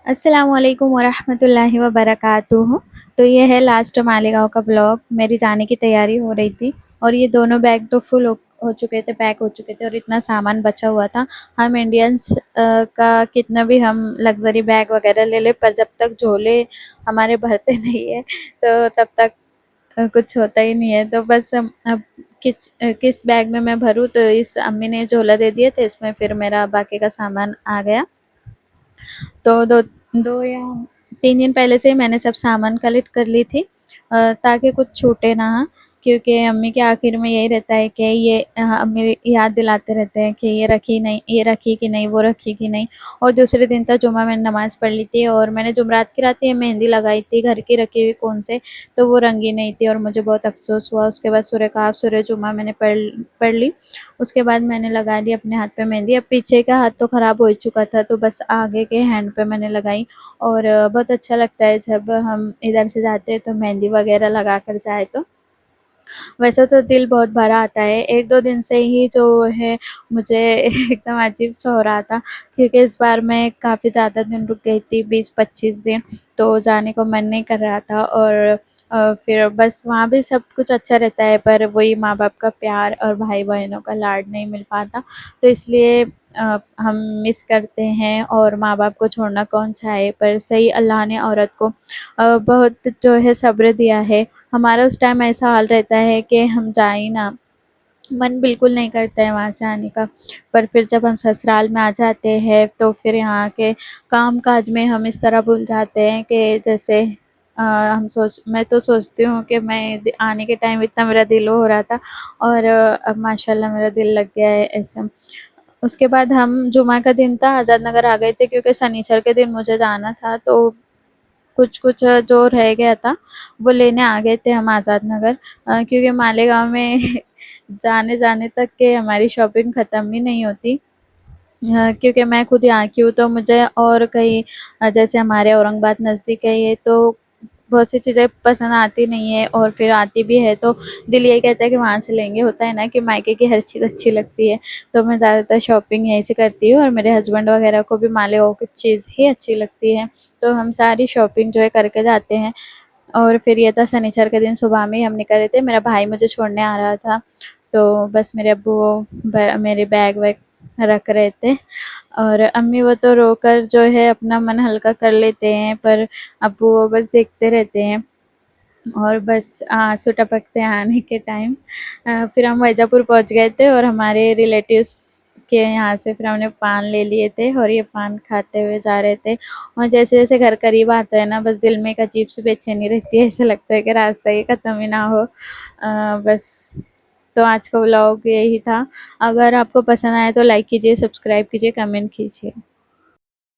अस्सलामुअलैकुम वरहमतुल्लाहि वबरकातुहू। तो ये है लास्ट मालेगाँव का ब्लॉग। मेरी जाने की तैयारी हो रही थी और ये दोनों बैग तो फुल हो चुके थे, पैक हो चुके थे और इतना सामान बचा हुआ था। हम इंडियंस का कितना भी हम लग्जरी बैग वगैरह ले ले, पर जब तक झोले हमारे भरते नहीं है तो तब तक कुछ होता ही नहीं है। तो बस अब किस बैग में मैं भरूँ, तो इस अम्मी ने झोला दे दिए थे, इसमें फिर मेरा बाकी का सामान आ गया। तो 2 या 3 दिन पहले से ही मैंने सब सामान कलेक्ट कर ली थी, ताकि कुछ छूटे ना। क्योंकि अम्मी के आखिर में यही रहता है कि ये अम्मी याद दिलाते रहते हैं कि ये रखी नहीं, ये रखी कि नहीं, वो रखी कि नहीं। और दूसरे दिन तो जुम्मा मैंने नमाज़ पढ़ ली थी और मैंने जुमरात की रात ये मेहंदी लगाई थी घर की रखी हुई कौन से, तो वो रंगी नहीं थी और मुझे बहुत अफ़सोस हुआ। उसके बाद सूरह कहफ, सूरह जुम्मा मैंने पढ़ ली। उसके बाद मैंने लगा ली अपने हाथ पे मेहंदी। अब पीछे का हाथ तो ख़राब हो चुका था, तो बस आगे के हैंड पे मैंने लगाई। और बहुत अच्छा लगता है जब हम इधर से जाते हैं तो मेहंदी वगैरह लगा कर जाए तो। वैसे तो दिल बहुत भरा आता है। 1-2 दिन से ही जो है मुझे एकदम अजीब-सा हो रहा था, क्योंकि इस बार मैं काफ़ी ज़्यादा दिन रुक गई थी, 20-25 दिन, तो जाने को मन नहीं कर रहा था। और फिर बस वहाँ भी सब कुछ अच्छा रहता है, पर वही माँ-बाप का प्यार और भाई-बहनों का लाड नहीं मिल पाता, तो इसलिए हम मिस करते हैं। और माँ-बाप को छोड़ना कौन चाहे, पर सही अल्लाह ने औरत को बहुत जो है सब्र दिया है। हमारा उस टाइम ऐसा हाल रहता है कि हम जाए ही ना, मन बिल्कुल नहीं करता है वहाँ से आने का। पर फिर जब हम ससुराल में आ जाते हैं तो फिर यहाँ के काम-काज में हम इस तरह भूल जाते हैं कि जैसे मैं तो सोचती हूँ कि मैं आने के टाइम इतना मेरा दिल हो रहा था, और अब माशाल्लाह मेरा दिल लग गया है ऐसा। उसके बाद हम जुमा का दिन था, आज़ाद नगर आ गए थे, क्योंकि शनिचर के दिन मुझे जाना था, तो कुछ-कुछ जो रह गया था वो लेने आ गए थे हम आज़ाद नगर। क्योंकि मालेगाँव में जाने-जाने तक के हमारी शॉपिंग ख़त्म ही नहीं होती। क्योंकि मैं खुद यहाँ की हूँ, तो मुझे और कहीं जैसे हमारे औरंगाबाद नज़दीक है ये, तो बहुत सी चीज़ें पसंद आती नहीं है, और फिर आती भी है तो दिल यही कहता है कि वहाँ से लेंगे। होता है ना कि मायके की हर चीज़ अच्छी लगती है, तो मैं ज़्यादातर शॉपिंग यहीं से करती हूँ और मेरे हस्बैंड वगैरह को भी मालेगाँव की चीज़ ही अच्छी लगती है, तो हम सारी शॉपिंग जो है करके जाते हैं। और फिर ये था शनिचर के दिन सुबह में ही हम निकले थे, मेरा भाई मुझे छोड़ने आ रहा था, तो बस मेरे अब्बू वो मेरे बैग वैग रख रहे थे, और अम्मी वो तो रोकर जो है अपना मन हल्का कर लेते हैं, पर अब्बू वो बस देखते रहते हैं। और बस आँसू टपकते हैं आने के टाइम। फिर हम वैजापुर पहुँच गए थे और हमारे रिलेटिव्स के यहाँ से फिर हमने पान ले लिए थे और ये पान खाते हुए जा रहे थे। और जैसे-जैसे घर करीब आता है ना, बस दिल में एक अजीब-सी बेचैनी रहती है, ऐसा लगता है कि रास्ता ही ख़त्म ही ना हो। बस तो आज का व्लॉग यही था। अगर आपको पसंद आया तो लाइक कीजिए, सब्सक्राइब कीजिए, कमेंट कीजिए।